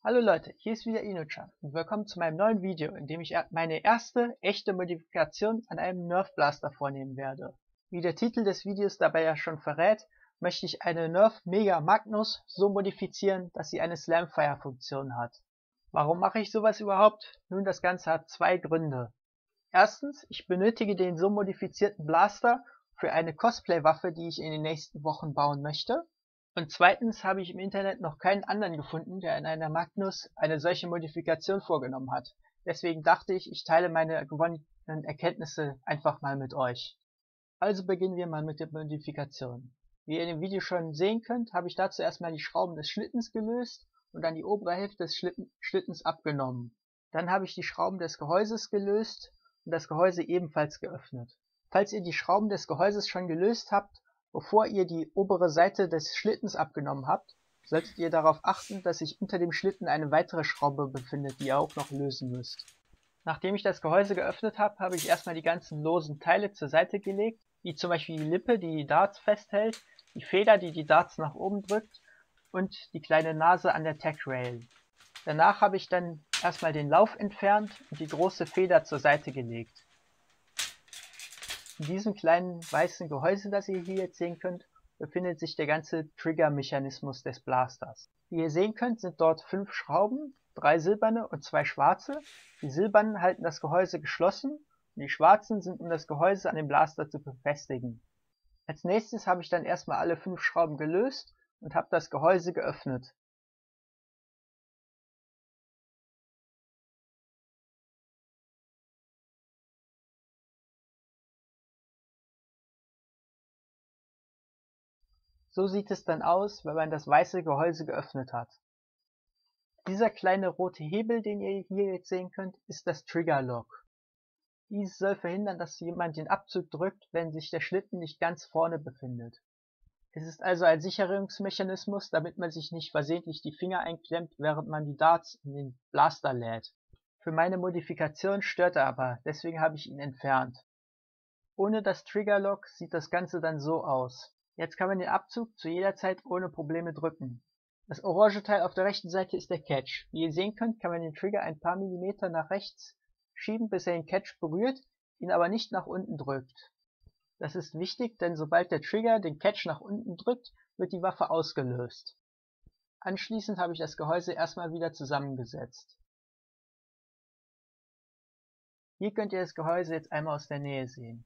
Hallo Leute, hier ist wieder Ino-chan und willkommen zu meinem neuen Video, in dem ich meine erste echte Modifikation an einem Nerf Blaster vornehmen werde. Wie der Titel des Videos dabei ja schon verrät, möchte ich eine Nerf Mega Magnus so modifizieren, dass sie eine Slamfire-Funktion hat. Warum mache ich sowas überhaupt? Nun, das Ganze hat zwei Gründe. Erstens, ich benötige den so modifizierten Blaster für eine Cosplay-Waffe, die ich in den nächsten Wochen bauen möchte. Und zweitens habe ich im Internet noch keinen anderen gefunden, der in einer Magnus eine solche Modifikation vorgenommen hat. Deswegen dachte ich, ich teile meine gewonnenen Erkenntnisse einfach mal mit euch. Also beginnen wir mal mit der Modifikation. Wie ihr in dem Video schon sehen könnt, habe ich dazu erstmal die Schrauben des Schlittens gelöst und dann die obere Hälfte des Schlittens abgenommen. Dann habe ich die Schrauben des Gehäuses gelöst und das Gehäuse ebenfalls geöffnet. Falls ihr die Schrauben des Gehäuses schon gelöst habt, bevor ihr die obere Seite des Schlittens abgenommen habt, solltet ihr darauf achten, dass sich unter dem Schlitten eine weitere Schraube befindet, die ihr auch noch lösen müsst. Nachdem ich das Gehäuse geöffnet habe, habe ich erstmal die ganzen losen Teile zur Seite gelegt, wie zum Beispiel die Lippe, die die Darts festhält, die Feder, die die Darts nach oben drückt und die kleine Nase an der Tech-Rail. Danach habe ich dann erstmal den Lauf entfernt und die große Feder zur Seite gelegt. In diesem kleinen weißen Gehäuse, das ihr hier jetzt sehen könnt, befindet sich der ganze Trigger-Mechanismus des Blasters. Wie ihr sehen könnt, sind dort 5 Schrauben, 3 silberne und 2 schwarze. Die silbernen halten das Gehäuse geschlossen und die schwarzen sind, um das Gehäuse an dem Blaster zu befestigen. Als nächstes habe ich dann erstmal alle 5 Schrauben gelöst und habe das Gehäuse geöffnet. So sieht es dann aus, wenn man das weiße Gehäuse geöffnet hat. Dieser kleine rote Hebel, den ihr hier jetzt sehen könnt, ist das Trigger Lock. Dies soll verhindern, dass jemand den Abzug drückt, wenn sich der Schlitten nicht ganz vorne befindet. Es ist also ein Sicherungsmechanismus, damit man sich nicht versehentlich die Finger einklemmt, während man die Darts in den Blaster lädt. Für meine Modifikation stört er aber, deswegen habe ich ihn entfernt. Ohne das Trigger Lock sieht das Ganze dann so aus. Jetzt kann man den Abzug zu jeder Zeit ohne Probleme drücken. Das orange Teil auf der rechten Seite ist der Catch. Wie ihr sehen könnt, kann man den Trigger ein paar Millimeter nach rechts schieben, bis er den Catch berührt, ihn aber nicht nach unten drückt. Das ist wichtig, denn sobald der Trigger den Catch nach unten drückt, wird die Waffe ausgelöst. Anschließend habe ich das Gehäuse erstmal wieder zusammengesetzt. Hier könnt ihr das Gehäuse jetzt einmal aus der Nähe sehen.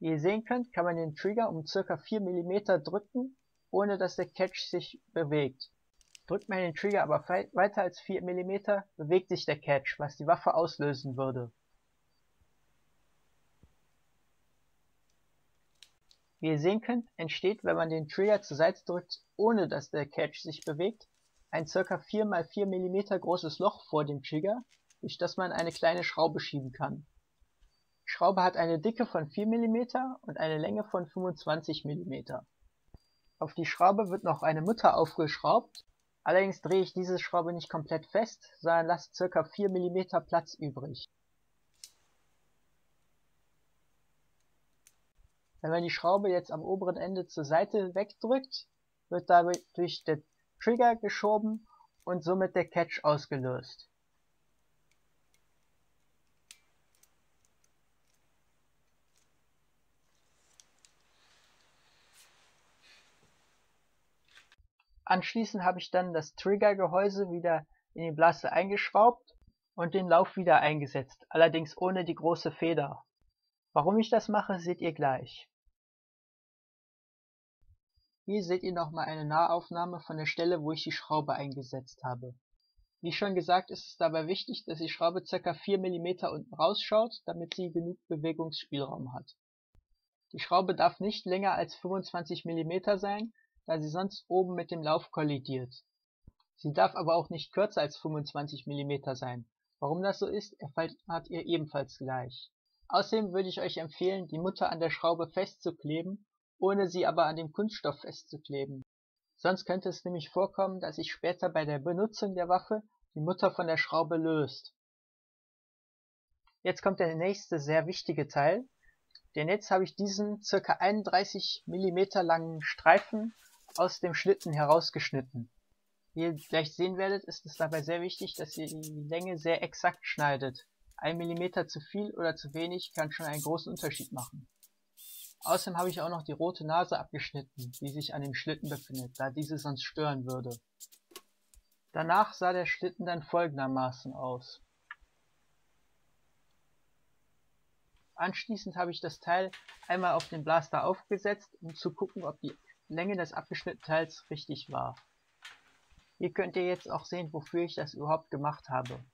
Wie ihr sehen könnt, kann man den Trigger um ca. 4 mm drücken, ohne dass der Catch sich bewegt. Drückt man den Trigger aber weiter als 4 mm, bewegt sich der Catch, was die Waffe auslösen würde. Wie ihr sehen könnt, entsteht, wenn man den Trigger zur Seite drückt, ohne dass der Catch sich bewegt, ein ca. 4 x 4 mm großes Loch vor dem Trigger, durch das man eine kleine Schraube schieben kann. Die Schraube hat eine Dicke von 4 mm und eine Länge von 25 mm. Auf die Schraube wird noch eine Mutter aufgeschraubt, allerdings drehe ich diese Schraube nicht komplett fest, sondern lasse ca. 4 mm Platz übrig. Wenn man die Schraube jetzt am oberen Ende zur Seite wegdrückt, wird dadurch der Trigger geschoben und somit der Catch ausgelöst. Anschließend habe ich dann das Triggergehäuse wieder in den Blaster eingeschraubt und den Lauf wieder eingesetzt, allerdings ohne die große Feder. Warum ich das mache, seht ihr gleich. Hier seht ihr nochmal eine Nahaufnahme von der Stelle, wo ich die Schraube eingesetzt habe. Wie schon gesagt, ist es dabei wichtig, dass die Schraube ca. 4 mm unten rausschaut, damit sie genug Bewegungsspielraum hat. Die Schraube darf nicht länger als 25 mm sein, da sie sonst oben mit dem Lauf kollidiert. Sie darf aber auch nicht kürzer als 25 mm sein. Warum das so ist, erfahrt ihr ebenfalls gleich. Außerdem würde ich euch empfehlen, die Mutter an der Schraube festzukleben, ohne sie aber an dem Kunststoff festzukleben. Sonst könnte es nämlich vorkommen, dass sich später bei der Benutzung der Waffe die Mutter von der Schraube löst. Jetzt kommt der nächste sehr wichtige Teil, denn jetzt habe ich diesen ca. 31 mm langen Streifen aus dem Schlitten herausgeschnitten. Wie ihr gleich sehen werdet, ist es dabei sehr wichtig, dass ihr die Länge sehr exakt schneidet. 1 mm zu viel oder zu wenig kann schon einen großen Unterschied machen. Außerdem habe ich auch noch die rote Nase abgeschnitten, die sich an dem Schlitten befindet, da diese sonst stören würde. Danach sah der Schlitten dann folgendermaßen aus. Anschließend habe ich das Teil einmal auf den Blaster aufgesetzt, um zu gucken, ob die Länge des abgeschnittenen Teils richtig war. Hier könnt ihr jetzt auch sehen, wofür ich das überhaupt gemacht habe.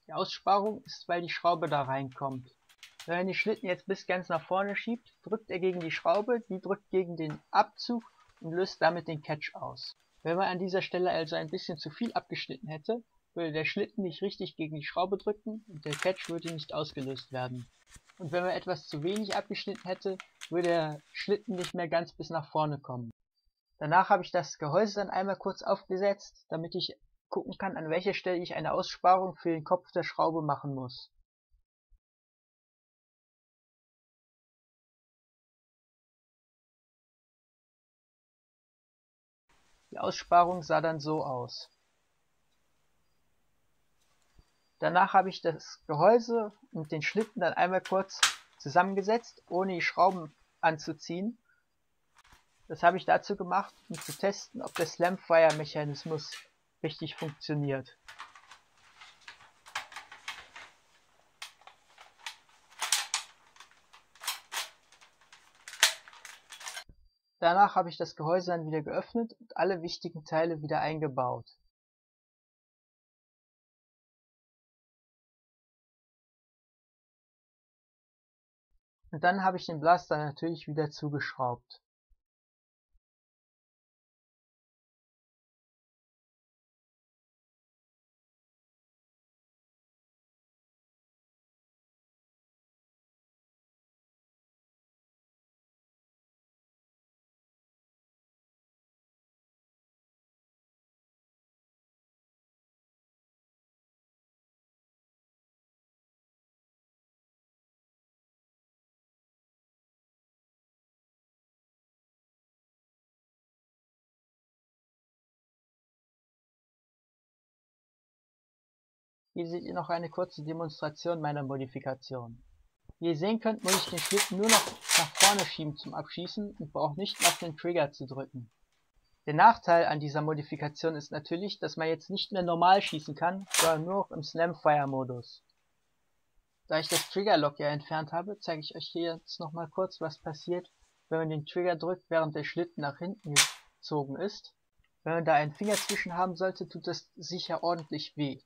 Die Aussparung ist, weil die Schraube da reinkommt. Wenn man den Schlitten jetzt bis ganz nach vorne schiebt, drückt er gegen die Schraube, die drückt gegen den Abzug und löst damit den Catch aus. Wenn man an dieser Stelle also ein bisschen zu viel abgeschnitten hätte, würde der Schlitten nicht richtig gegen die Schraube drücken und der Catch würde nicht ausgelöst werden. Und wenn man etwas zu wenig abgeschnitten hätte, würde der Schlitten nicht mehr ganz bis nach vorne kommen. Danach habe ich das Gehäuse dann einmal kurz aufgesetzt, damit ich gucken kann, an welcher Stelle ich eine Aussparung für den Kopf der Schraube machen muss. Die Aussparung sah dann so aus. Danach habe ich das Gehäuse und den Schlitten dann einmal kurz zusammengesetzt, ohne die Schrauben anzuziehen. Das habe ich dazu gemacht, um zu testen, ob der Slamfire-Mechanismus richtig funktioniert. Danach habe ich das Gehäuse dann wieder geöffnet und alle wichtigen Teile wieder eingebaut. Und dann habe ich den Blaster natürlich wieder zugeschraubt. Hier seht ihr noch eine kurze Demonstration meiner Modifikation. Wie ihr sehen könnt, muss ich den Schlitten nur noch nach vorne schieben zum Abschießen und brauche nicht auf den Trigger zu drücken. Der Nachteil an dieser Modifikation ist natürlich, dass man jetzt nicht mehr normal schießen kann, sondern nur noch im Slamfire-Modus. Da ich das Trigger-Lock ja entfernt habe, zeige ich euch hier jetzt nochmal kurz, was passiert, wenn man den Trigger drückt, während der Schlitten nach hinten gezogen ist. Wenn man da einen Finger zwischen haben sollte, tut das sicher ordentlich weh.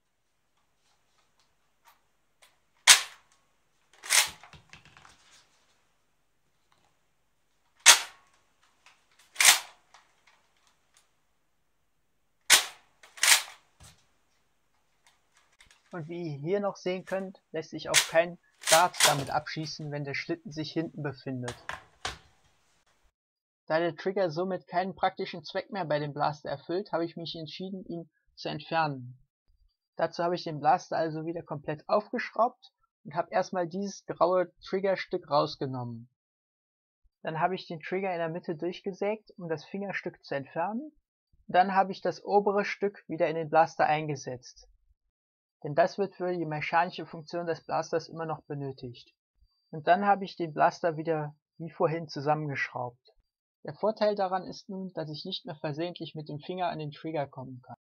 Und wie ihr hier noch sehen könnt, lässt sich auch kein Dart damit abschießen, wenn der Schlitten sich hinten befindet. Da der Trigger somit keinen praktischen Zweck mehr bei dem Blaster erfüllt, habe ich mich entschieden, ihn zu entfernen. Dazu habe ich den Blaster also wieder komplett aufgeschraubt und habe erstmal dieses graue Triggerstück rausgenommen. Dann habe ich den Trigger in der Mitte durchgesägt, um das Fingerstück zu entfernen. Dann habe ich das obere Stück wieder in den Blaster eingesetzt. Denn das wird für die mechanische Funktion des Blasters immer noch benötigt. Und dann habe ich den Blaster wieder wie vorhin zusammengeschraubt. Der Vorteil daran ist nun, dass ich nicht mehr versehentlich mit dem Finger an den Trigger kommen kann.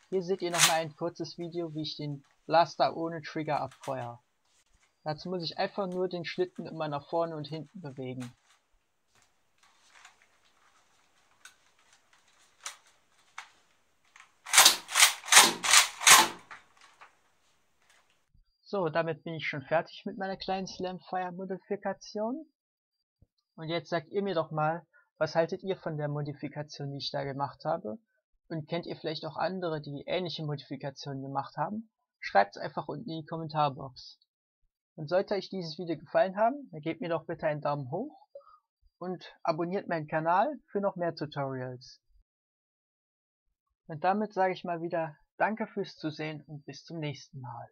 Hier seht ihr nochmal ein kurzes Video, wie ich den Blaster ohne Trigger abfeuere. Dazu muss ich einfach nur den Schlitten immer nach vorne und hinten bewegen. So, damit bin ich schon fertig mit meiner kleinen Slamfire-Modifikation. Und jetzt sagt ihr mir doch mal, was haltet ihr von der Modifikation, die ich da gemacht habe? Und kennt ihr vielleicht auch andere, die ähnliche Modifikationen gemacht haben? Schreibt es einfach unten in die Kommentarbox. Und sollte euch dieses Video gefallen haben, dann gebt mir doch bitte einen Daumen hoch und abonniert meinen Kanal für noch mehr Tutorials. Und damit sage ich mal wieder Danke fürs Zusehen und bis zum nächsten Mal.